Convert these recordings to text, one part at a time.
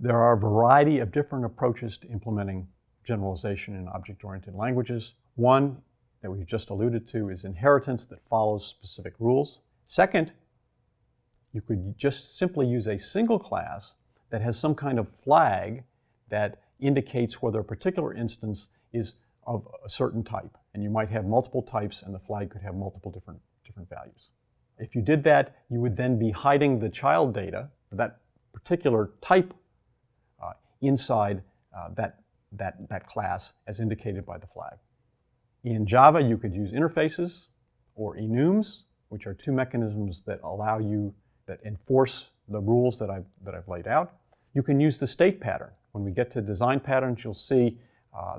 There are a variety of different approaches to implementing generalization in object-oriented languages. One that we've just alluded to is inheritance that follows specific rules. Second, you could just simply use a single class that has some kind of flag that indicates whether a particular instance is of a certain type. And you might have multiple types, and the flag could have multiple different values. If you did that, you would then be hiding the child data, that particular type, inside that class as indicated by the flag. In Java, you could use interfaces or enums, which are two mechanisms that that enforce the rules that I've laid out. You can use the state pattern. When we get to design patterns, you'll see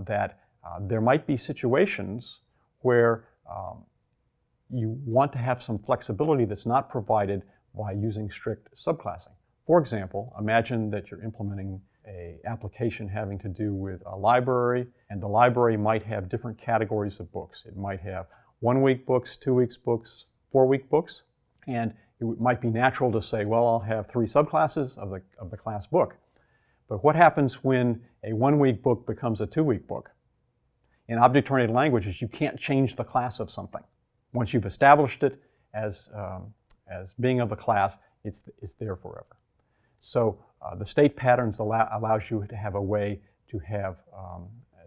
that there might be situations where you want to have some flexibility that's not provided by using strict subclassing. For example, imagine that you're implementing an application having to do with a library, and the library might have different categories of books. It might have 1-week books, 2-week books, 4-week books, and it might be natural to say, well, I'll have 3 subclasses of the class book. But what happens when a 1-week book becomes a 2-week book? In object-oriented languages, you can't change the class of something. Once you've established it as being of a class, it's there forever. So the state patterns allows you to have a way to have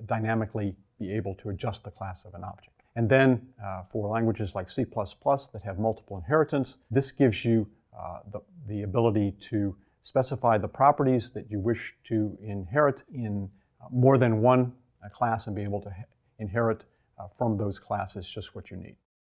dynamically be able to adjust the class of an object. And then for languages like C++ that have multiple inheritance, this gives you the ability to specify the properties that you wish to inherit in more than one class and be able to inherit from those classes just what you need.